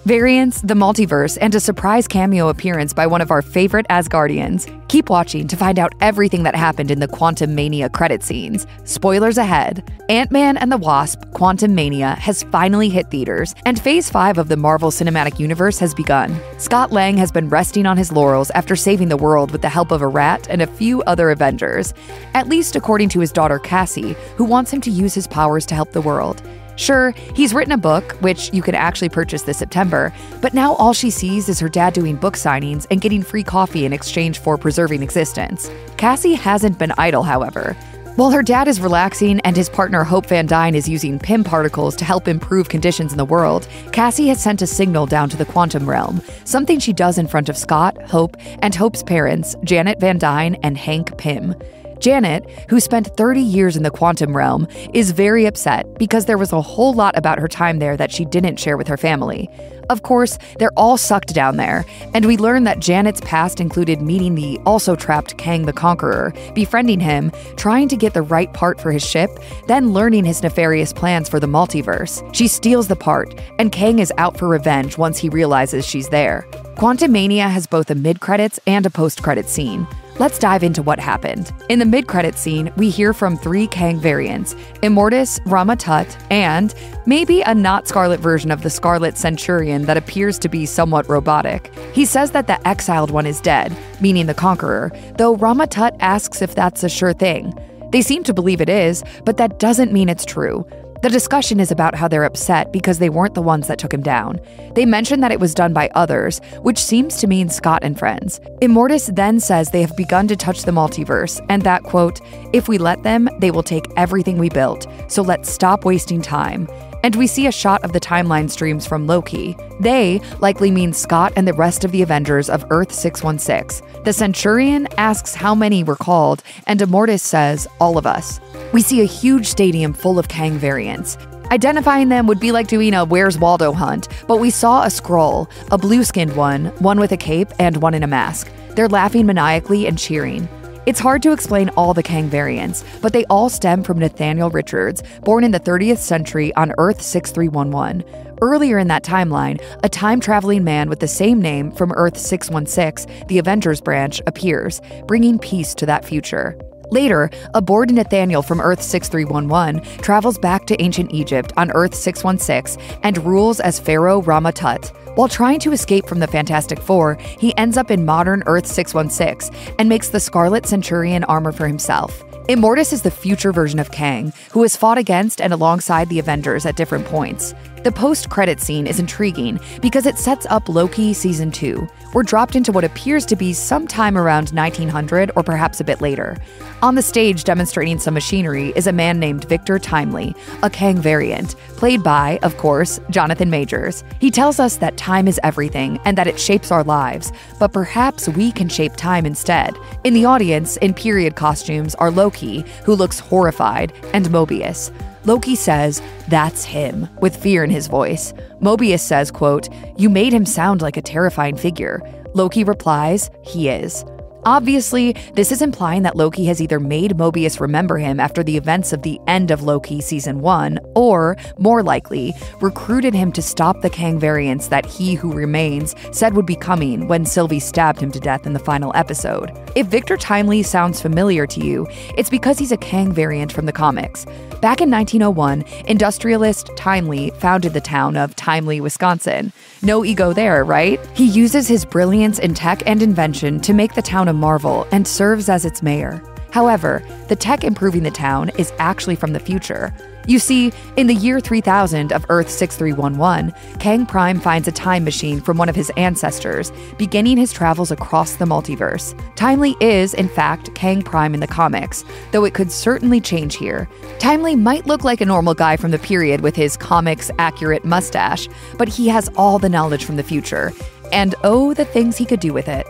variants, the multiverse, and a surprise cameo appearance by one of our favorite Asgardians. Keep watching to find out everything that happened in the Quantumania credit scenes. Spoilers ahead. Ant-Man and the Wasp: Quantumania has finally hit theaters, and Phase 5 of the Marvel Cinematic Universe has begun. Scott Lang has been resting on his laurels after saving the world with the help of a rat and a few other Avengers, at least according to his daughter Cassie, who wants him to use his powers to help the world. Sure, he's written a book, which you can actually purchase this September, but now all she sees is her dad doing book signings and getting free coffee in exchange for preserving existence. Cassie hasn't been idle, however. While her dad is relaxing and his partner Hope Van Dyne is using PIM particles to help improve conditions in the world, Cassie has sent a signal down to the quantum realm, something she does in front of Scott, Hope, and Hope's parents, Janet Van Dyne and Hank Pym. Janet, who spent 30 years in the quantum realm, is very upset because there was a whole lot about her time there that she didn't share with her family. Of course, they're all sucked down there, and we learn that Janet's past included meeting the also-trapped Kang the Conqueror, befriending him, trying to get the right part for his ship, then learning his nefarious plans for the multiverse. She steals the part, and Kang is out for revenge once he realizes she's there. Quantumania has both a mid-credits and a post-credits scene. Let's dive into what happened. In the mid-credits scene, we hear from 3 Kang variants: Immortus, Rama Tut, and maybe a not Scarlet version of the Scarlet Centurion that appears to be somewhat robotic. He says that the exiled one is dead, meaning the Conqueror, though Rama Tut asks if that's a sure thing. They seem to believe it is, but that doesn't mean it's true. The discussion is about how they're upset because they weren't the ones that took him down. They mention that it was done by others, which seems to mean Scott and friends. Immortus then says they have begun to touch the multiverse, and that, quote, "If we let them, they will take everything we built, so let's stop wasting time." And we see a shot of the timeline streams from Loki. They likely mean Scott and the rest of the Avengers of Earth 616. The Centurion asks how many were called, and Immortus says, "All of us." We see a huge stadium full of Kang variants. Identifying them would be like doing a Where's Waldo hunt, but we saw a Skrull, a blue-skinned one with a cape, and one in a mask. They're laughing maniacally and cheering. It's hard to explain all the Kang variants, but they all stem from Nathaniel Richards, born in the 30th century on Earth 6311. Earlier in that timeline, a time-traveling man with the same name from Earth 616, the Avengers branch, appears, bringing peace to that future. Later, a bored Nathaniel from Earth 6311 travels back to ancient Egypt on Earth 616 and rules as Pharaoh Rama Tut. While trying to escape from the Fantastic Four, he ends up in modern Earth 616 and makes the Scarlet Centurion armor for himself. Immortus is the future version of Kang, who has fought against and alongside the Avengers at different points. The post-credit scene is intriguing because it sets up Loki Season 2. We're dropped into what appears to be sometime around 1900 or perhaps a bit later. On the stage demonstrating some machinery is a man named Victor Timely, a Kang variant, played by, of course, Jonathan Majors. He tells us that time is everything and that it shapes our lives, but perhaps we can shape time instead. In the audience, in period costumes, are Loki, who looks horrified, and Mobius. Loki says, "That's him," with fear in his voice. Mobius says, quote, "You made him sound like a terrifying figure." Loki replies, "He is." Obviously, this is implying that Loki has either made Mobius remember him after the events of the end of Loki Season 1, or, more likely, recruited him to stop the Kang variants that He Who Remains said would be coming when Sylvie stabbed him to death in the final episode. If Victor Timely sounds familiar to you, it's because he's a Kang variant from the comics. Back in 1901, industrialist Timely founded the town of Timely, Wisconsin. No ego there, right? He uses his brilliance in tech and invention to make the town a marvel and serves as its mayor. However, the tech improving the town is actually from the future. You see, in the year 3000 of Earth 6311, Kang Prime finds a time machine from one of his ancestors, beginning his travels across the multiverse. Timely is, in fact, Kang Prime in the comics, though it could certainly change here. Timely might look like a normal guy from the period with his comics-accurate mustache, but he has all the knowledge from the future. And oh, the things he could do with it.